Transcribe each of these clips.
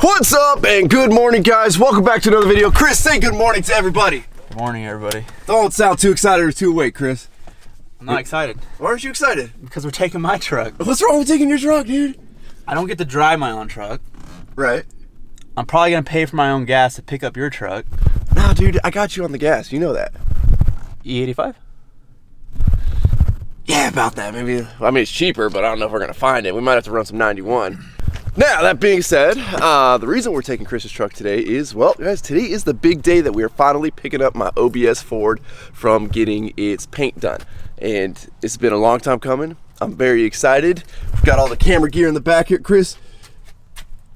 What's up and good morning, guys. Welcome back to another video. Chris, say good morning to everybody. Good morning, everybody. Don't sound too excited or too awake, Chris. I'm not excited. Why aren't you excited? Because we're taking my truck. What's wrong with taking your truck, dude? I don't get to drive my own truck. Right. I'm probably going to pay for my own gas to pick up your truck. Nah, dude, I got you on the gas. You know that. E85? Yeah, about that. Maybe. I mean, it's cheaper, but I don't know if we're going to find it. We might have to run some 91. Now, that being said, the reason we're taking Chris's truck today is, well, guys, today is the big day that we are finally picking up my OBS Ford from getting its paint done. And it's been a long time coming. I'm very excited. We've got all the camera gear in the back here. Chris,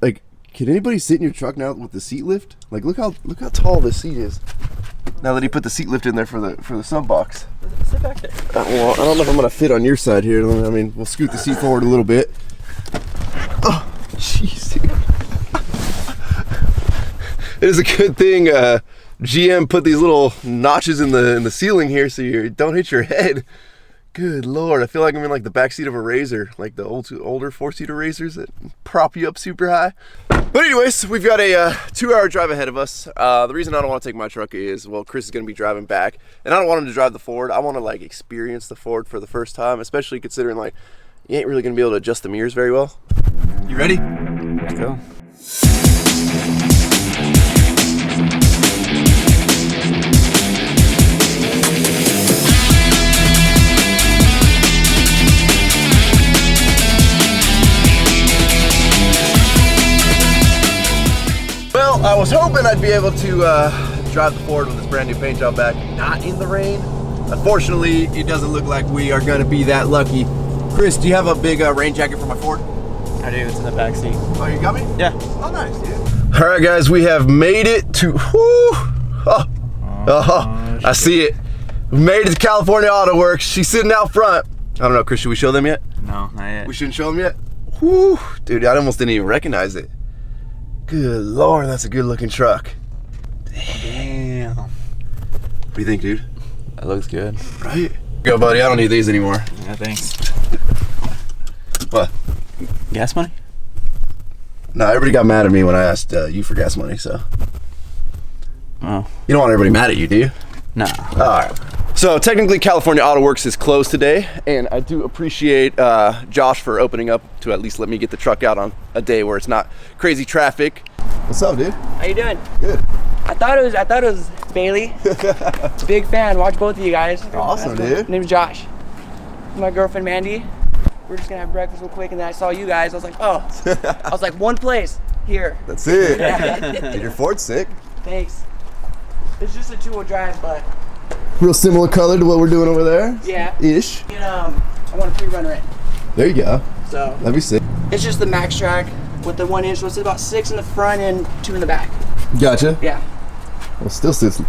like, can anybody sit in your truck now with the seat lift? Like, look how tall this seat is. Now that he put the seat lift in there for the sub box. Sit back there. Well, I don't know if I'm gonna fit on your side here. I mean, we'll scoot the seat forward a little bit. Oh, jeez. It is a good thing GM put these little notches in the ceiling here so you don't hit your head. Good Lord, I feel like I'm in like the back seat of a Razor, like the older four-seater Razors that prop you up super high. But anyways, we've got a 2-hour drive ahead of us. The reason I don't want to take my truck is, well, Chris is going to be driving back, and I don't want him to drive the Ford. I want to like experience the Ford for the first time, especially considering like you ain't really going to be able to adjust the mirrors very well. You ready? Let's go. Well, I was hoping I'd be able to drive the Ford with this brand new paint job back, not in the rain. Unfortunately, it doesn't look like we are going to be that lucky. Chris, do you have a big rain jacket for my Ford? I do, it's in the back seat. Oh, you got me? Yeah. Oh, nice, dude. All right, guys, we have made it to, I see it. We made it to California Auto Works. She's sitting out front. I don't know, Chris, should we show them yet? No, not yet. We shouldn't show them yet? Whew, dude, I almost didn't even recognize it. Good Lord, that's a good looking truck. Damn. What do you think, dude? That looks good. Right? Go, buddy, I don't need these anymore. Yeah, thanks. What? Gas money? No, everybody got mad at me when I asked you for gas money, so. Oh. You don't want everybody mad at you, do you? No. All right. So technically California Auto Works is closed today, and I do appreciate Josh for opening up to at least let me get the truck out on a day where it's not crazy traffic. What's up, dude? How you doing? Good. I thought it was Bailey. Big fan. Watch both of you guys. Awesome, dude. My name's Josh. My girlfriend Mandy. We're just gonna have breakfast real quick, and then I saw you guys. I was like, oh. I was like, one place here. That's it. Dude, your Ford's sick. Thanks. It's just a 2-wheel drive, but Real similar color to what we're doing over there. yeah. Ish. And, I want a pre-runner it. There you go. So That'd be sick. it's just the max track with the 1 inch. So it's about 6 in the front and 2 in the back. Gotcha. Yeah. Well, still sits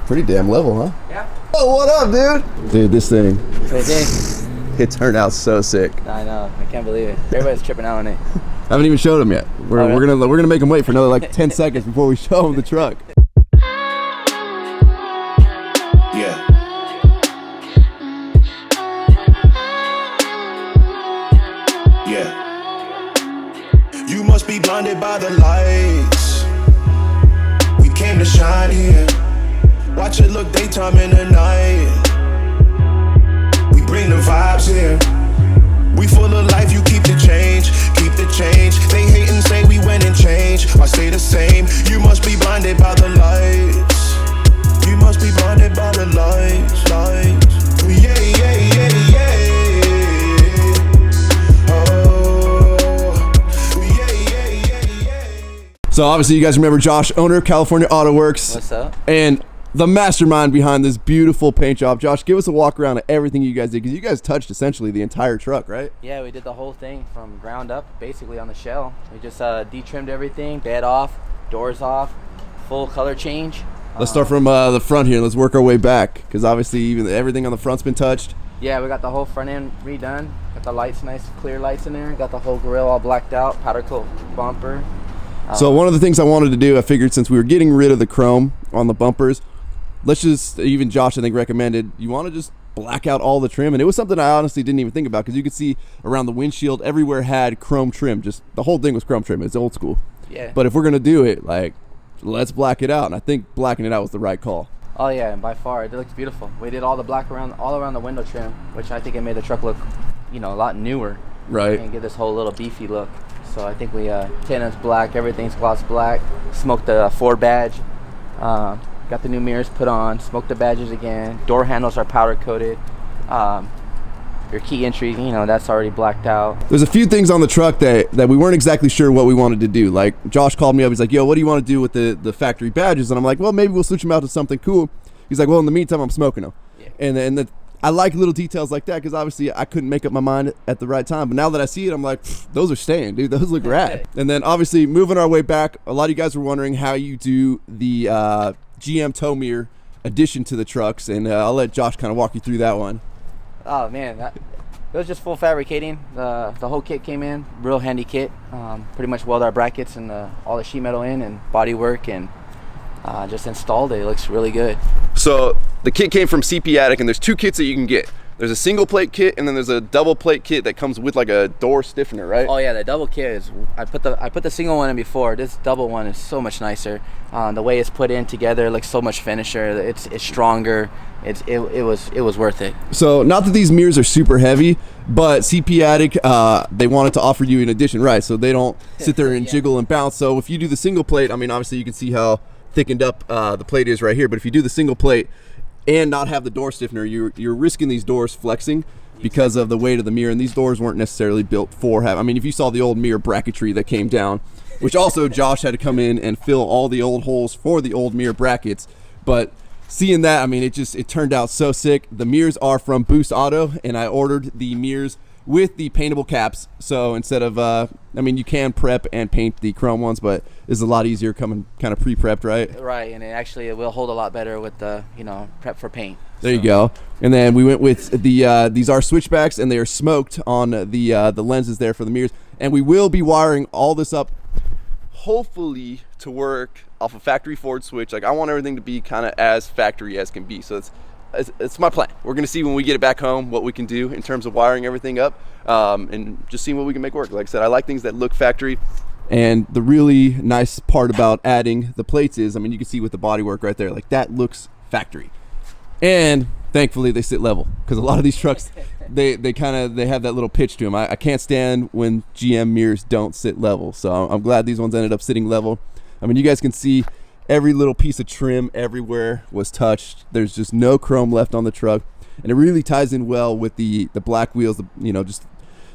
pretty damn level, huh? Yeah. Oh, what up, dude? Dude, this thing, Crazy. it turned out so sick. I know. I can't believe it. Everybody's tripping out on it. I haven't even showed him yet. We're gonna make him wait for another like 10 seconds before we show him the truck. Yeah. Yeah. You must be blinded by the lights. We came to shine here. Watch it look daytime in the night. We bring the vibes here. We full of life, you keep the change. Keep the change. They hate and say we went and changed. I stay the same. You must be blinded by the lights. You must be blinded by the lights, lights. Yeah, yeah, yeah, yeah. Oh, yeah, yeah, yeah, yeah. So obviously you guys remember Josh, owner of California Auto Works. What's up? And the mastermind behind this beautiful paint job. Josh, give us a walk around of everything you guys did, because you guys touched essentially the entire truck, right? Yeah, we did the whole thing from ground up, basically on the shell. We just de-trimmed everything, bed off, doors off, full color change. Let's start from the front here. Let's work our way back, because obviously even everything on the front's been touched. Yeah, we got the whole front end redone. Got the lights, nice clear lights in there. Got the whole grill all blacked out, powder coat bumper. So one of the things I wanted to do, I figured since we were getting rid of the chrome on the bumpers, let's just, even Josh I think recommended, you want to just black out all the trim. And it was something I honestly didn't even think about, because you could see around the windshield everywhere had chrome trim. Just the whole thing was chrome trim. It's old school. Yeah. But if we're gonna do it, like, let's black it out. And I think blacking it out was the right call. Oh yeah, and by far it looks beautiful. We did all the black all around the window trim, which I think it made the truck look, you know, a lot newer. Right. And give this whole little beefy look. So I think we tannins black, everything's gloss black. Smoked the Ford badge. Got the new mirrors put on. Smoked the badges again. Door handles are powder coated. Your key entry, you know, that's already blacked out. There's a few things on the truck that we weren't exactly sure what we wanted to do. Like, Josh called me up, he's like, yo, what do you want to do with the factory badges? And I'm like, well, maybe we'll switch them out to something cool. He's like, well, in the meantime, I'm smoking them. Yeah. And I like little details like that, because obviously I couldn't make up my mind at the right time. But now that I see it, I'm like, those are staying, dude. Those look rad. And then obviously moving our way back, a lot of you guys were wondering how you do the GM tow mirror addition to the trucks. And I'll let Josh kind of walk you through that one. Oh man, it was just full fabricating. The whole kit came in, real handy kit. Pretty much weld our brackets and all the sheet metal in and body work, and just installed it. It looks really good. So the kit came from CP Attic, and there's two kits that you can get. There's a single plate kit, and then there's a double plate kit that comes with like a door stiffener, right? Oh yeah, the double kit is. I put the single one in before. This double one is so much nicer. The way it's put in together looks so much finisher. It's stronger. It was worth it. So not that these mirrors are super heavy, but CP Attic, they wanted to offer you an addition, right? So they don't sit there and jiggle and bounce. So if you do the single plate, I mean, obviously you can see how thickened up the plate is right here. But if you do the single plate and not have the door stiffener, you're risking these doors flexing because of the weight of the mirror. And these doors weren't necessarily built for I mean, if you saw the old mirror bracketry that came down, which also Josh had to come in and fill all the old holes for the old mirror brackets. But seeing that, I mean, it turned out so sick. The mirrors are from Boost Auto, and I ordered the mirrors with the paintable caps. So instead of, I mean, you can prep and paint the chrome ones, but it's a lot easier coming kind of pre-prepped, right? Right, and it will hold a lot better with the, you know, prep for paint. There you go. And then we went with the these are switchbacks, and they are smoked on the lenses there for the mirrors. And we will be wiring all this up, hopefully, to work off a factory Ford switch. Like, I want everything to be kind of as factory as can be. So it's my plan. We're gonna see when we get it back home what we can do in terms of wiring everything up, and just seeing what we can make work. Like I said, I like things that look factory. And the really nice part about adding the plates is, I mean, you can see with the bodywork right there, like that looks factory. And thankfully they sit level, because a lot of these trucks, they have that little pitch to them. I can't stand when GM mirrors don't sit level. So I'm glad these ones ended up sitting level. I mean, you guys can see every little piece of trim everywhere was touched. There's just no chrome left on the truck, and it really ties in well with the black wheels, you know, just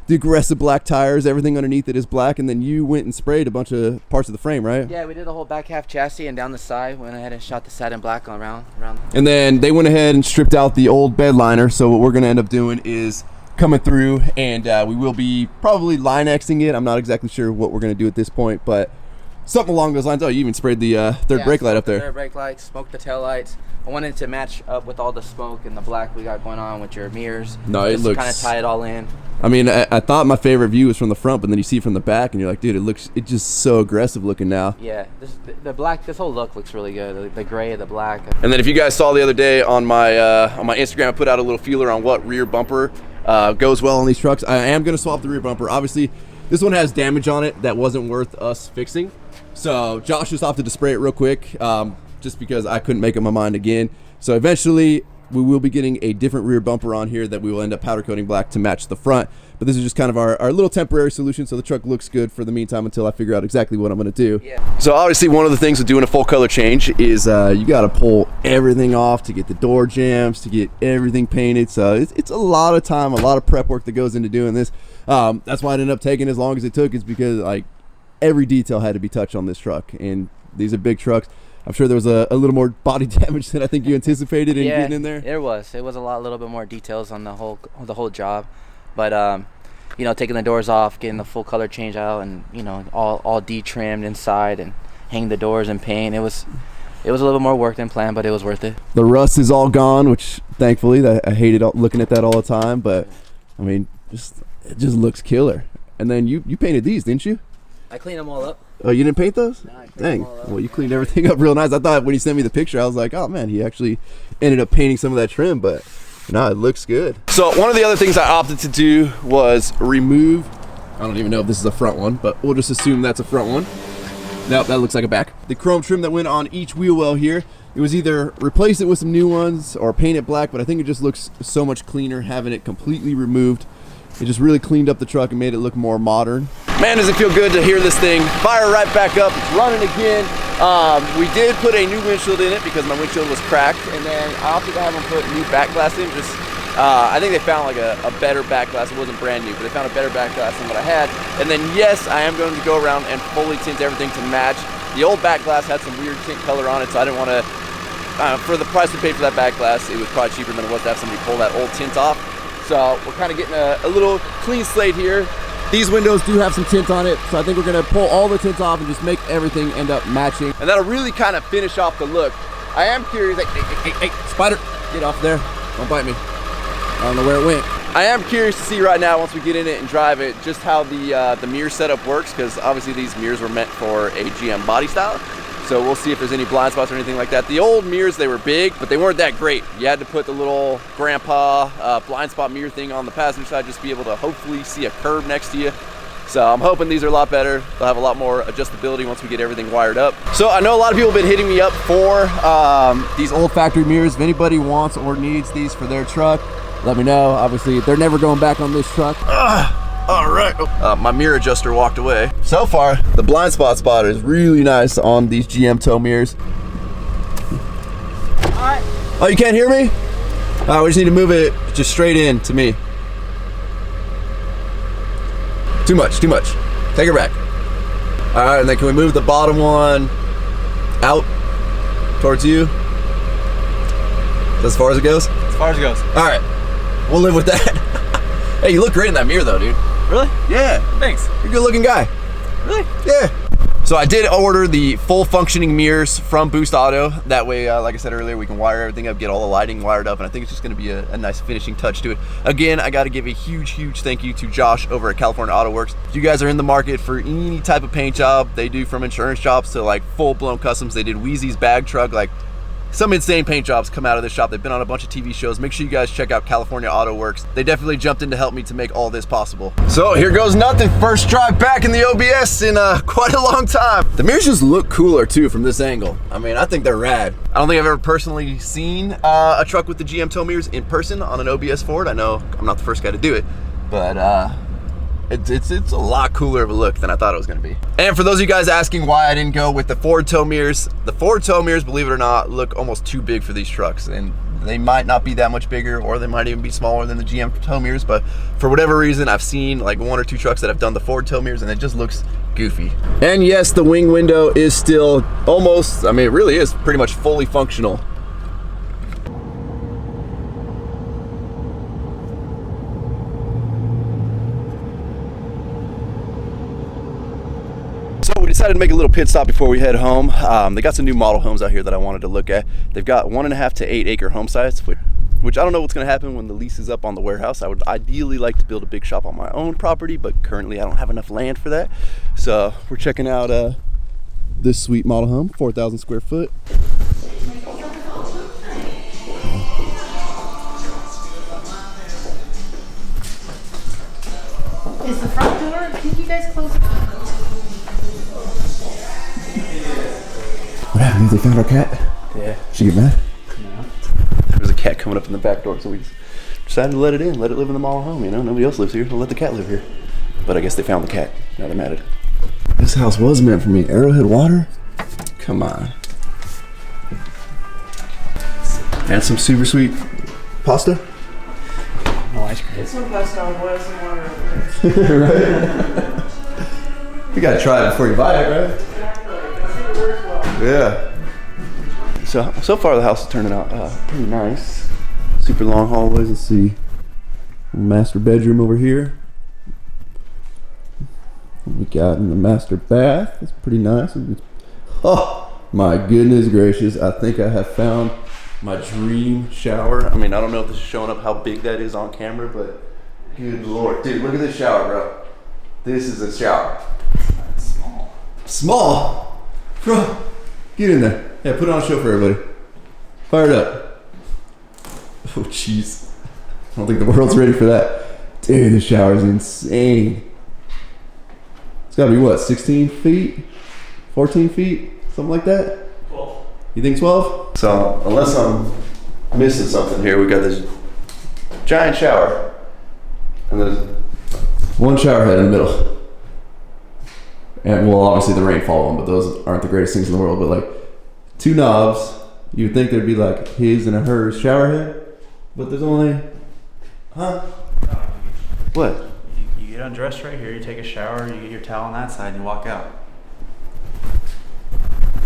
the aggressive black tires. Everything underneath it is black. And then you went and sprayed a bunch of parts of the frame, right? Yeah, we did the whole back half chassis, and down the side went ahead and shot the satin black around. And then they went ahead and stripped out the old bed liner. So what we're going to end up doing is coming through, and we will be probably line Xing it. I'm not exactly sure what we're going to do at this point, but something along those lines. Oh, you even sprayed the third brake light up there. Third brake lights, smoked the tail lights. I wanted to match up with all the smoke and the black we got going on with your mirrors. No, it looks kind of tie it all in. I mean, I thought my favorite view was from the front, but then you see it from the back, and you're like, dude, it's just so aggressive looking now. Yeah, the black, this whole look looks really good. The gray, the black. And then if you guys saw the other day on my Instagram, I put out a little feeler on what rear bumper goes well on these trucks. I am going to swap the rear bumper. Obviously, this one has damage on it that wasn't worth us fixing. So Josh just opted to spray it real quick, just because I couldn't make up my mind again. So eventually we will be getting a different rear bumper on here that we will end up powder coating black to match the front. But this is just kind of our little temporary solution, so the truck looks good for the meantime until I figure out exactly what I'm going to do. Yeah. So obviously one of the things with doing a full color change is you got to pull everything off to get the door jambs, to get everything painted. So it's a lot of time, a lot of prep work that goes into doing this. That's why it ended up taking as long as it took, is because like every detail had to be touched on this truck, and these are big trucks. I'm sure there was a little more body damage than I think you anticipated in getting in there. It was a little bit more details on the whole job, but you know, taking the doors off, getting the full color change out, and you know, all de-trimmed inside, and hang the doors and paint. It was a little bit more work than planned, but it was worth it. The rust is all gone, which thankfully, I hated looking at that all the time, but I mean, it just looks killer. And then you painted these, didn't you? I cleaned them all up. Oh, you didn't paint those? No, I cleaned Dang. them all up. Well, you cleaned everything up real nice. I thought when you sent me the picture, I was like, oh man, he actually ended up painting some of that trim, but no, it looks good. So one of the other things I opted to do was remove, I don't even know if this is a front one, but we'll just assume that's a front one. Nope, that looks like a back. The chrome trim that went on each wheel well here, it was either replace it with some new ones or paint it black, but I think it just looks so much cleaner having it completely removed. It just really cleaned up the truck and made it look more modern. Man, does it feel good to hear this thing fire right back up. It's running again. We did put a new windshield in it because my windshield was cracked, and then I also have them put new back glass in. Just I think they found like a better back glass. It wasn't brand new, but they found a better back glass than what I had. And then yes, I am going to go around and fully tint everything to match. The old back glass had some weird tint color on it, so I didn't want to, for the price we paid for that back glass, it was probably cheaper than it was to have somebody pull that old tint off. So we're kind of getting a little clean slate here. These windows do have some tint on it, so I think we're gonna pull all the tints off and just make everything end up matching. And that'll really kind of finish off the look. I am curious, like, hey, spider, get off there. Don't bite me. I don't know where it went. I am curious to see right now, once we get in it and drive it, just how the mirror setup works, because obviously these mirrors were meant for a GM body style. So we'll see if there's any blind spots or anything like that. The old mirrors, they were big, but they weren't that great. You had to put the little grandpa blind spot mirror thing on the passenger side just to be able to hopefully see a curb next to you. So I'm hoping these are a lot better. They'll have a lot more adjustability once we get everything wired up. So I know a lot of people have been hitting me up for these old factory mirrors. If anybody wants or needs these for their truck, let me know. Obviously, they're never going back on this truck. All right. My mirror adjuster walked away. So far, the blind spot spotter is really nice on these GM tow mirrors. Oh, you can't hear me? We just need to move it just straight in to me. Too much, too much. Take her back. All right, and then can we move the bottom one out towards you? As far as it goes? As far as it goes. All right, we'll live with that. Hey, you look great in that mirror though, dude. Really? Yeah. Thanks. You're a good looking guy. Really? Yeah. So I did order the full functioning mirrors from Boost Auto. That way, like I said earlier, we can wire everything up, get all the lighting wired up, and I think it's just gonna be a nice finishing touch to it. Again, I gotta give a huge thank you to Josh over at California Auto Works. If you guys are in the market for any type of paint job, they do from insurance jobs to like full-blown customs. They did Wheezy's bag truck, like some insane paint jobs come out of this shop. They've been on a bunch of TV shows. Make sure you guys check out California Auto Works. They definitely jumped in to help me to make all this possible. So here goes nothing. First drive back in the OBS in quite a long time. The mirrors just look cooler too from this angle. I mean, I think they're rad. I don't think I've ever personally seen a truck with the GM tow mirrors in person on an OBS Ford. I know I'm not the first guy to do it, but it's a lot cooler of a look than I thought it was gonna be. And for those of you guys asking why I didn't go with the Ford tow mirrors, the Ford tow mirrors, believe it or not, look almost too big for these trucks. And they might not be that much bigger, or they might even be smaller than the GM tow mirrors, but for whatever reason, I've seen like 1 or 2 trucks that have done the Ford tow mirrors and it just looks goofy. And yes, the wing window is still almost, I mean, it really is pretty much fully functional. So we decided to make a little pit stop before we head home. They got some new model homes out here that I wanted to look at. They've got 1.5 to 8 acre home sites, which I don't know what's gonna happen when the lease is up on the warehouse. I would ideally like to build a big shop on my own property, but currently I don't have enough land for that. So we're checking out this sweet model home, 4,000 square foot. Is the front door, can you guys close it? What happened? They found our cat? Yeah. She get mad? No. There was a cat coming up in the back door, so we decided to let it in, let it live in the model home, you know? Nobody else lives here, so let the cat live here. But I guess they found the cat. Now they're mad at it. This house was meant for me. Arrowhead water? Come on. And some super sweet pasta? No ice cream. Some pasta on boil some water. Right? You gotta try it before you buy it, right? Yeah. So far the house is turning out pretty nice. Super long hallways. Let's see. Master bedroom over here. What we got in the master bath. It's pretty nice. Oh my goodness gracious. I think I have found my dream shower. I mean, I don't know if this is showing up how big that is on camera, but good lord. Dude, look at this shower, bro. This is a shower. It's small. Small? Bro, get in there. Yeah, put it on a show for everybody. Fire it up. Oh, jeez. I don't think the world's ready for that. Dude, this shower is insane. It's gotta be what, 16 feet? 14 feet, something like that? 12. You think 12? So, unless I'm missing something here, we got this giant shower. And there's one shower head in the middle. And well, obviously the rainfall one, but those aren't the greatest things in the world. But like 2 knobs, you'd think there'd be like his and a hers shower head, but there's only, What? You get undressed right here, you take a shower, you get your towel on that side, and you walk out.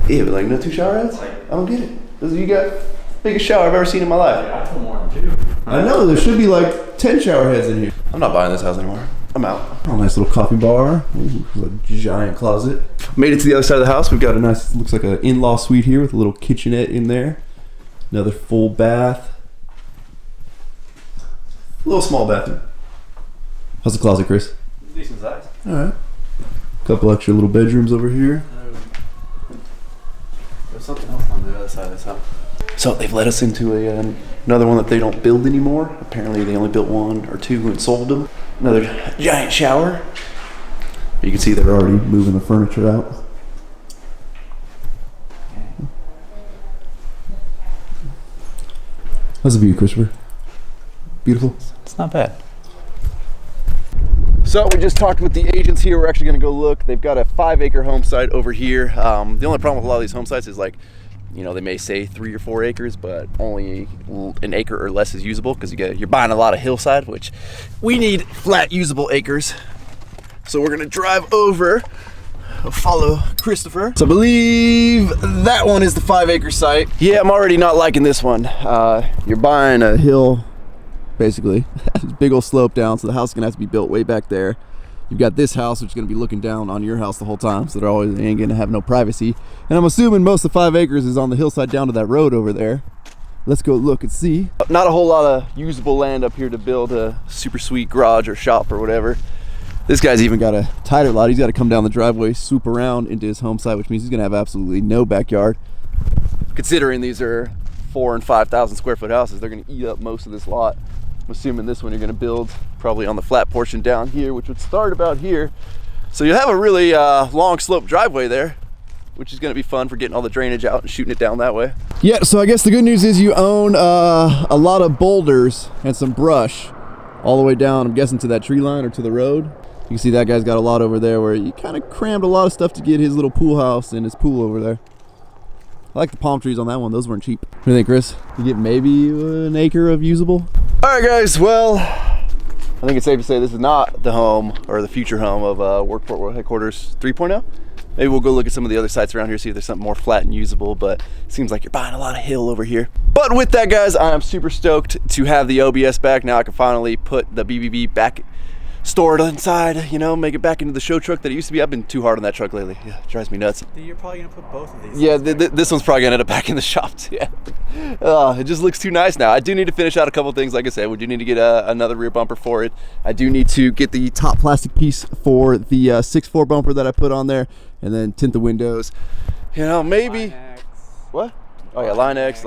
Yeah, but like no 2 shower heads? I don't get it. You got biggest shower I've ever seen in my life. Yeah, I feel more than 2. I know, there should be like 10 shower heads in here. I'm not buying this house anymore. I'm out. Oh, nice little coffee bar. Ooh, a giant closet. Made it to the other side of the house. We've got a nice, looks like an in-law suite here with a little kitchenette in there. Another full bath. A little small bathroom. How's the closet, Chris? Decent size. All right. Couple extra little bedrooms over here. There's something else on the other side of this house. So they've let us into another one that they don't build anymore. Apparently they only built 1 or 2 and sold them. Another giant shower. You can see they're already moving the furniture out. How's the view, Christopher? Beautiful? It's not bad. So we just talked with the agents here. We're actually gonna go look. They've got a 5-acre home site over here. The only problem with a lot of these home sites is like, you know, they may say 3 or 4 acres, but only an acre or less is usable because you're buying a lot of hillside, which we need flat usable acres. So we're gonna drive over, follow Christopher. So I believe that one is the 5-acre site. Yeah, I'm already not liking this one. You're buying a hill, basically. Big old slope down, so the house is gonna have to be built way back there. You've got this house, which is gonna be looking down on your house the whole time, so they ain't gonna have no privacy. And I'm assuming most of the 5 acres is on the hillside down to that road over there. Let's go look and see. Not a whole lot of usable land up here to build a super sweet garage or shop or whatever. This guy's even got a tighter lot. He's gotta come down the driveway, swoop around into his home site, which means he's gonna have absolutely no backyard. Considering these are 4,000 and 5,000 square foot houses, they're gonna eat up most of this lot. I'm assuming this one you're gonna build probably on the flat portion down here, which would start about here. So you'll have a really long slope driveway there, which is gonna be fun for getting all the drainage out and shooting it down that way. Yeah, so I guess the good news is you own a lot of boulders and some brush all the way down, I'm guessing to that tree line or to the road. You can see that guy's got a lot over there where he kind of crammed a lot of stuff to get his little pool house and his pool over there. I like the palm trees on that one. Those weren't cheap. What do you think, Chris? You get maybe an acre of usable? All right, guys. Well, I think it's safe to say this is not the home or the future home of Workport World Headquarters 3.0. Maybe we'll go look at some of the other sites around here, see if there's something more flat and usable, but it seems like you're buying a lot of hill over here. But with that, guys, I'm super stoked to have the OBS back. Now I can finally put the BBB back stored inside, you know, make it back into the show truck that it used to be. I've been too hard on that truck lately. Yeah, it drives me nuts. You're probably gonna put both of these. Yeah, this one's probably gonna end up back in the shop too. Yeah. It just looks too nice now. I do need to finish out a couple things. Like I said, we do need to get another rear bumper for it. I do need to get the top plastic piece for the 6.4 bumper that I put on there, and then tint the windows. You know, maybe. What? Oh yeah, Line X.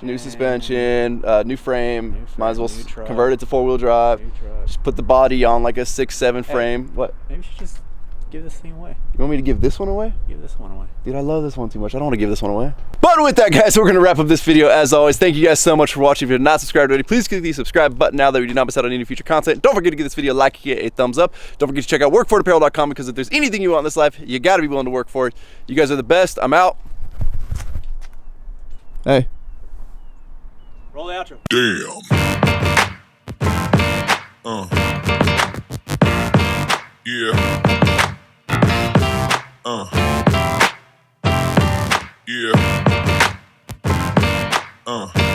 New suspension, new frame. Might as well convert it to 4-wheel drive. Just put the body on like a 6.7 frame. What? Maybe we should just give this thing away. You want me to give this one away? Give this one away. Dude, I love this one too much. I don't want to give this one away. But with that, guys, we're going to wrap up this video. As always, thank you guys so much for watching. If you're not subscribed already, please click the subscribe button now that we do not miss out on any future content. Don't forget to give this video a like, get a thumbs up. Don't forget to check out workfortapparel.com, because if there's anything you want in this life, you got to be willing to work for it. You guys are the best. I'm out. Hey. Roll the outro. Damn. Yeah. Yeah.